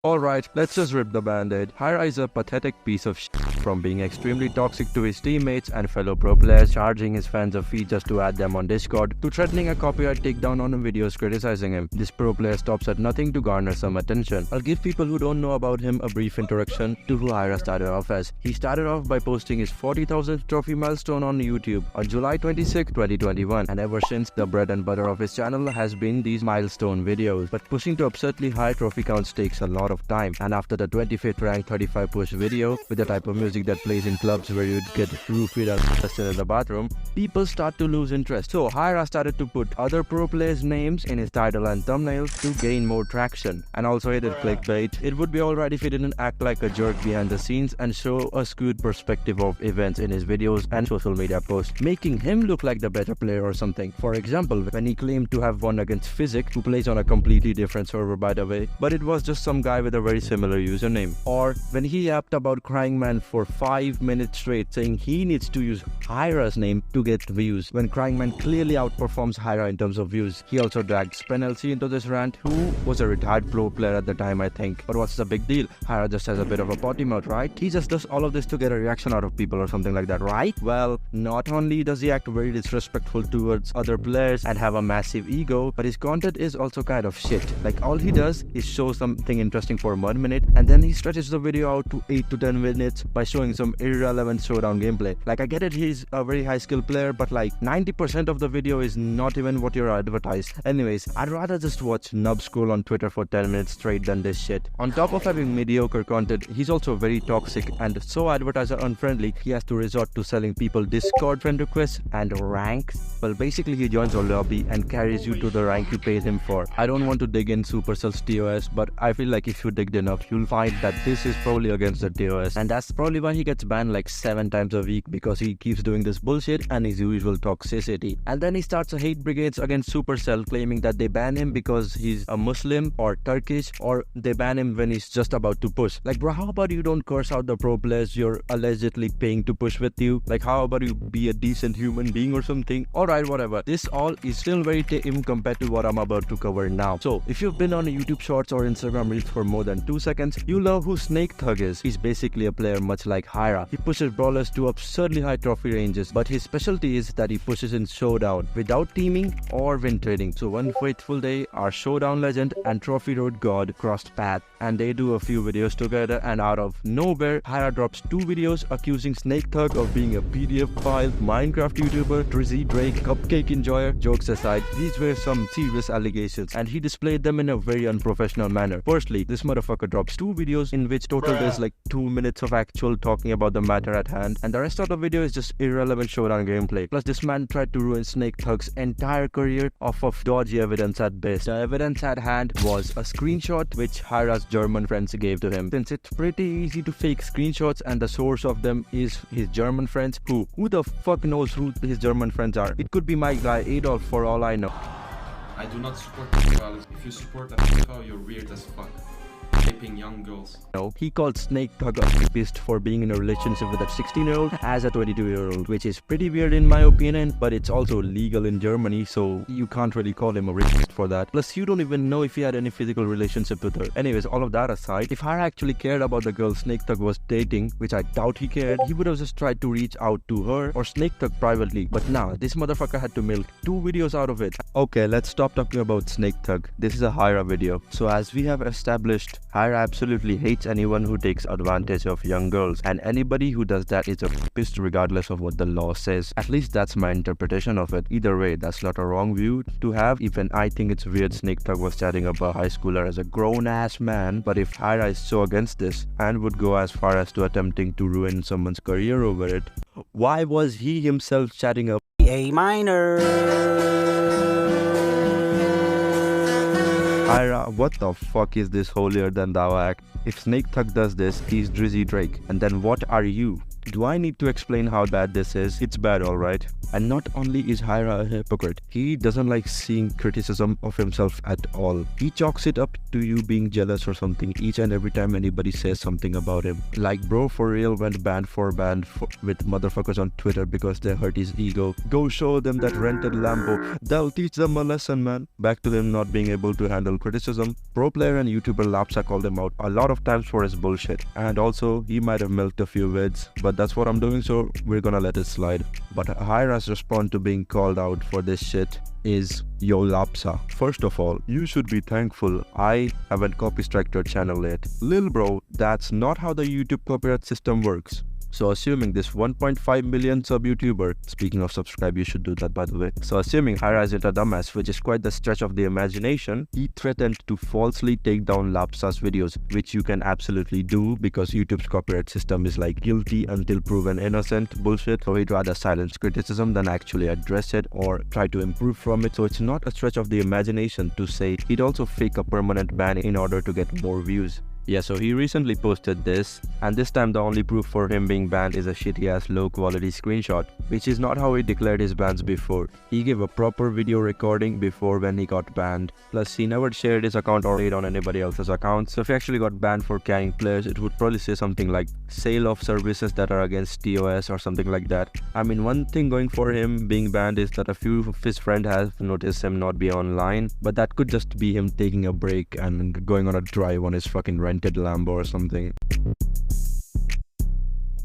Alright, let's just rip the band-aid. Hyra is a pathetic piece of shit, from being extremely toxic to his teammates and fellow pro players, charging his fans a fee just to add them on Discord, to threatening a copyright takedown on videos criticizing him. This pro player stops at nothing to garner some attention. I'll give people who don't know about him a brief introduction to who Hyra started off as. He started off by posting his 40,000th trophy milestone on YouTube on July 26, 2021, and ever since, the bread and butter of his channel has been these milestone videos. But pushing to absurdly high trophy counts takes a lot of time, and after the 25th rank 35 push video with the type of music that plays in clubs where you'd get roofied and in the bathroom, people start to lose interest. So Hyra started to put other pro players' names in his title and thumbnails to gain more traction. And also he did clickbait. It would be alright if he didn't act like a jerk behind the scenes and show a skewed perspective of events in his videos and social media posts, making him look like the better player or something. For example, when he claimed to have won against Physic, who plays on a completely different server by the way, but it was just some guy with a very similar username. Or when he yapped about Crying Man for 5 minutes straight, saying he needs to use Hyra's name to get views, when Crying Man clearly outperforms Hyra in terms of views. He also dragged SpenLC into this rant, who was a retired pro player at the time, I think. But what's the big deal? Hyra just has a bit of a potty mouth, right? He just does all of this to get a reaction out of people or something like that, right? Well, not only does he act very disrespectful towards other players and have a massive ego, but his content is also kind of shit. Like, all he does is show something interesting for 1 minute, and then he stretches the video out to 8 to 10 minutes by showing some irrelevant showdown gameplay. Like, I get it, he's a very high skill player, but like 90% of the video is not even what you're advertised. Anyways, I'd rather just watch nub scroll on Twitter for 10 minutes straight than this shit. On top of having mediocre content, he's also very toxic and so advertiser unfriendly, he has to resort to selling people Discord friend requests and ranks. Well, basically he joins a lobby and carries you to the rank you paid him for. I don't want to dig in Supercell's TOS, but I feel like if you digged enough, you'll find that this is probably against the TOS, and that's probably why he gets banned like 7 times a week, because he keeps doing this bullshit and his usual toxicity. And then he starts a hate brigades against Supercell, claiming that they ban him because he's a Muslim or Turkish, or they ban him when he's just about to push. Like, bro, how about you don't curse out the pro players you're allegedly paying to push with you? Like, how about you be a decent human being or something? Alright, whatever. This all is still very tame compared to what I'm about to cover now. So, if you've been on YouTube Shorts or Instagram Reels for more than 2 seconds, you'll know who SnakeThug is. He's basically a player much like Hyra. He pushes brawlers to absurdly high trophy ranges, but his specialty is that he pushes in showdown without teaming or win trading. So one fateful day, our showdown legend and trophy road god crossed paths, and they do a few videos together, and out of nowhere, Hyra drops 2 videos accusing SnakeThug of being a PDF file, Minecraft YouTuber, Drizzy Drake, cupcake enjoyer. Jokes aside, these were some serious allegations, and he displayed them in a very unprofessional manner. Firstly, this motherfucker drops 2 videos in which total there's like 2 minutes of actual talking about the matter at hand, and the rest of the video is just irrelevant showdown gameplay. Plus, this man tried to ruin SnakeThug's entire career off of dodgy evidence at best. The evidence at hand was a screenshot which Hyra's German friends gave to him. Since it's pretty easy to fake screenshots and the source of them is his German friends, who the fuck knows who his German friends are? It could be my guy Adolf for all I know. I do not support pedophiles. If you support a pedophile, you're weird as fuck. Raping young girls. No, he called SnakeThug a rapist for being in a relationship with a 16-year-old as a 22-year-old, which is pretty weird in my opinion, but it's also legal in Germany, so you can't really call him a rapist for that. Plus, you don't even know if he had any physical relationship with her. Anyways, all of that aside, if Hyra actually cared about the girl SnakeThug was dating, which I doubt he cared, he would have just tried to reach out to her or SnakeThug privately. But nah, this motherfucker had to milk 2 videos out of it. Okay, let's stop talking about SnakeThug. This is a Hyra video. So as we have established, Hyra absolutely hates anyone who takes advantage of young girls, and anybody who does that is a rapist regardless of what the law says. At least that's my interpretation of it. Either way, that's not a wrong view to have. Even I think it's weird SnakeThug was chatting up a high schooler as a grown-ass man, but if Hyra is so against this and would go as far as to attempting to ruin someone's career over it, why was he himself chatting up A minor? Hyra, what the fuck is this holier than thou act? If SnakeThug does this, he's Drizzy Drake. And then what are you? Do I need to explain how bad this is? It's bad, alright. And not only is Hyra a hypocrite, he doesn't like seeing criticism of himself at all. He chalks it up to you being jealous or something each and every time anybody says something about him. Like, bro for real went banned with motherfuckers on Twitter because they hurt his ego. Go show them that rented Lambo. They'll teach them a lesson, man. Back to him not being able to handle criticism. Pro player and YouTuber Lapsa called him out a lot of times for his bullshit. And also, he might have milked a few vids, but that's what I'm doing, so we're gonna let it slide. But Hyra's response to being called out for this shit is, yo Lapsa, first of all, you should be thankful I haven't copy striked your channel yet. Lil bro, that's not how the YouTube copyright system works. So assuming this 1.5 million sub YouTuber, speaking of subscribe, you should do that by the way. So assuming Hyra isn't a dumbass, which is quite the stretch of the imagination, he threatened to falsely take down Lapsa's videos, which you can absolutely do because YouTube's copyright system is like guilty until proven innocent bullshit. So he'd rather silence criticism than actually address it or try to improve from it. So it's not a stretch of the imagination to say he'd also fake a permanent ban in order to get more views. Yeah, so he recently posted this, and this time the only proof for him being banned is a shitty ass low quality screenshot, which is not how he declared his bans before. He gave a proper video recording before when he got banned. Plus, he never shared his account or played on anybody else's account. So if he actually got banned for carrying players, it would probably say something like sale of services that are against TOS or something like that. I mean, one thing going for him being banned is that a few of his friends have noticed him not be online, but that could just be him taking a break and going on a drive on his fucking rented Lambo or something.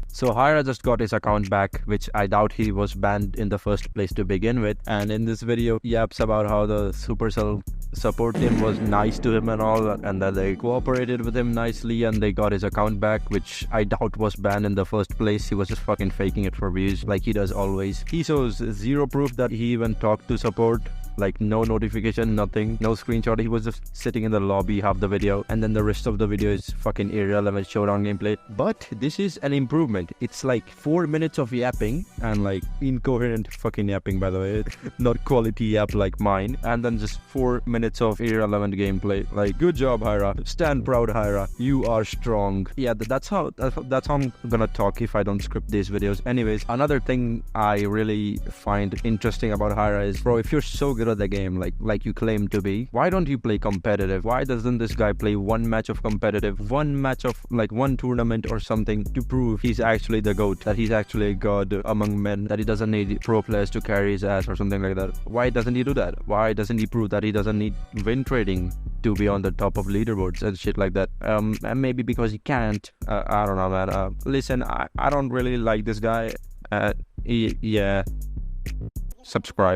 So Hyra just got his account back, which I doubt he was banned in the first place to begin with. And in this video, he yaps about how the Supercell support team was nice to him and all, and that they cooperated with him nicely and they got his account back, which I doubt was banned in the first place. He was just fucking faking it for views like he does always. He shows zero proof that he even talked to support. Like no notification, nothing, no screenshot. He was just sitting in the lobby half the video, and then the rest of the video is fucking irrelevant showdown gameplay. But this is an improvement. It's like 4 minutes of yapping, and like incoherent fucking yapping, by the way, not quality yap like mine, and then just 4 minutes of irrelevant gameplay. Like, good job Hyra, stand proud Hyra, you are strong. Yeah, that's how I'm gonna talk if I don't script these videos. Anyways, another thing I really find interesting about Hyra is, bro, if you're so good at the game like you claim to be, why don't you play competitive? Why doesn't this guy play one match of competitive, one match of like one tournament or something to prove he's actually the GOAT, that he's actually a god among men, that he doesn't need pro players to carry his ass or something like that? Why doesn't he do that? Why doesn't he prove that he doesn't need win trading to be on the top of leaderboards and shit like that? And maybe because he can't. I don't know, man. Listen, I don't really like this guy. Yeah, subscribe.